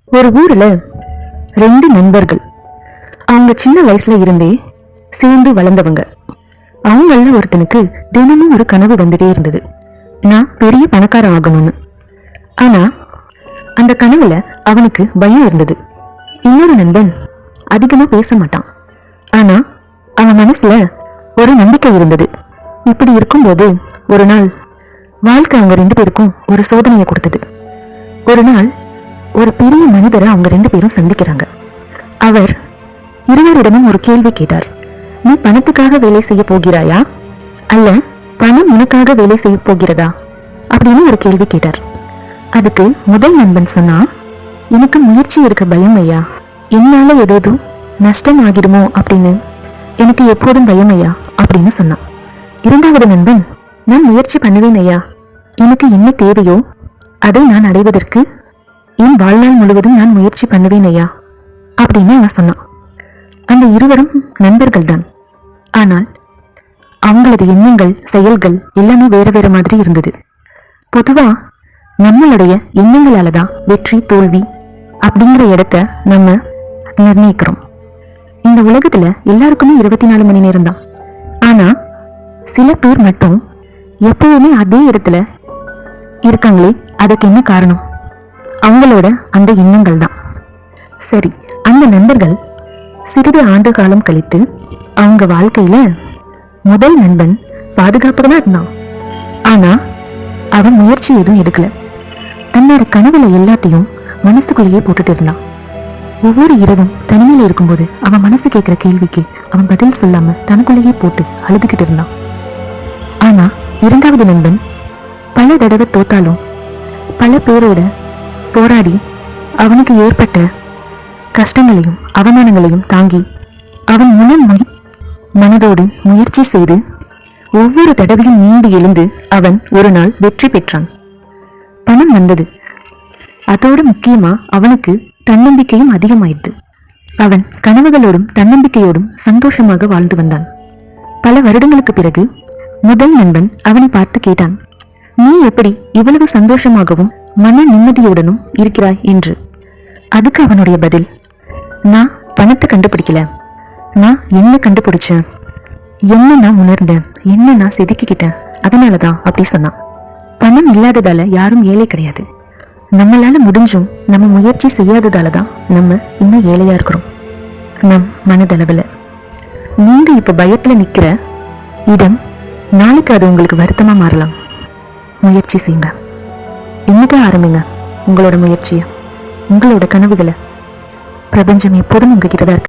ஒரு ஊர்ல ரெண்டு நண்பர்கள். அவங்க சின்ன வயசுல இருந்தே சேர்ந்து வளர்ந்தவங்க. அவங்கள ஒருத்தனுக்கு தினமும் ஒரு கனவு வந்துட்டே இருந்தது, நான் பெரிய பணக்காரன் ஆகணும்னு. ஆனா அந்த கனவுல அவனுக்கு பயம் இருந்தது. இன்னொரு நண்பன் அதிகமா பேச மாட்டான், ஆனா அவன் மனசுல ஒரு நம்பிக்கை இருந்தது. இப்படி இருக்கும்போது ஒரு நாள் வாழ்க்கை அவங்க ரெண்டு பேருக்கும் ஒரு சோதனையை கொடுத்தது. ஒரு நாள் ஒரு பெரிய மனிதரை அவங்க ரெண்டு பேரும் சந்திக்கிறாங்க. அவர் இருவரிடமும் ஒரு கேள்வி கேட்டார். நீ பணத்துக்காக வேலை செய்ய போகிறாயா, அல்ல பணம் உனக்காக வேலை செய்ய போகிறதா அப்படின்னு ஒரு கேள்வி கேட்டார். அதுக்கு முதல் நண்பன் சொன்னா, எனக்கு முயற்சி எடுக்க பயம் ஐயா, என்னால ஏதேதும் நஷ்டம் ஆகிடுமோ அப்படின்னு எனக்கு எப்போதும் பயம் ஐயா அப்படின்னு சொன்னான். இரண்டாவது நண்பன், நான் முயற்சி பண்ணுவேன் ஐயா, எனக்கு என்ன தேவையோ அதை நான் அடைவதற்கு என் வாழ்நாள் முழுவதும் நான் முயற்சி பண்ணுவேன் ஐயா அப்படின்னு அவன் சொன்னான். அந்த இருவரும் நண்பர்கள் தான், ஆனால் அவங்களது எண்ணங்கள் செயல்கள் எல்லாமே வேற வேற மாதிரி இருந்தது. பொதுவா நம்மளுடைய எண்ணங்களால தான் வெற்றி தோல்வி அப்படிங்கிற இடத்த நம்ம நிர்ணயிக்கிறோம். இந்த உலகத்துல எல்லாருக்குமே 24 மணி நேரம் தான். ஆனா சில பேர் மட்டும் எப்பவுமே அதே இடத்துல இருக்காங்களே, அதுக்கு என்ன காரணம்? அவங்களோட அந்த எண்ணங்கள் தான். சரி, அந்த நண்பர்கள் சிறிது ஆண்டு காலம் கழித்து அவங்க வாழ்க்கையில முதல் நண்பன் பாதுகாப்பாக தான் இருந்தான். ஆனா அவன் முயற்சி எதுவும் எடுக்கல. தன்னோட கனவுல எல்லாத்தையும் மனசுக்குள்ளேயே போட்டுட்டு இருந்தான். ஒவ்வொரு இரவும் தனிமையில இருக்கும்போது அவன் மனசு கேட்கிற கேள்விக்கு அவன் பதில் சொல்லாம தனக்குள்ளேயே போட்டு அழுதுகிட்டு இருந்தான். ஆனா இரண்டாவது நண்பன் பல தடவை தோத்தாலும் பல பேரோட போராடி அவனுக்கு ஏற்பட்ட கஷ்டங்களையும் அவமானங்களையும் தாங்கி அவன் மனதோடு முயற்சி செய்து ஒவ்வொரு தடவையும் மீண்டு எழுந்து அவன் ஒரு நாள் வெற்றி பெற்றான். பணம் வந்தது. அதோடு முக்கியமா அவனுக்கு தன்னம்பிக்கையும் அதிகமாயிடுது. அவன் கனவுகளோடும் தன்னம்பிக்கையோடும் சந்தோஷமாக வாழ்ந்து வந்தான். பல வருடங்களுக்கு பிறகு முதல் நண்பன் அவனை பார்த்து கேட்டான், நீ எப்படி இவ்வளவு சந்தோஷமாகவும் மன நிம்மதியுடனும் இருக்கிறாய் என்று. அதுக்கு அவனுடைய பதில், நான் பணத்தை கண்டுபிடிக்கல, நான் என்ன கண்டுபிடிச்சேன், என்ன நான் உணர்ந்தேன், என்ன நான் செதுக்கிக்கிட்டேன், அதனாலதான் அப்படி சொன்னான். பணம் இல்லாததால யாரும் ஏழை கிடையாது. நம்மளால முடிஞ்சும் நம்ம முயற்சி செய்யாததால தான் நம்ம இன்னும் ஏழையா இருக்கிறோம். நம் மனதளவுல நீங்க இப்ப பயத்துல நிக்கிற இடம் நாளைக்கு அது உங்களுக்கு வருத்தமா மாறலாம். முயற்சி செய்யுங்க. இன்னைக்கு ஆரம்பிங்க உங்களோட முயற்சியை, உங்களோட கனவுகளை. பிரபஞ்சம் எப்போதும் உங்ககிட்ட தான் இருக்கு.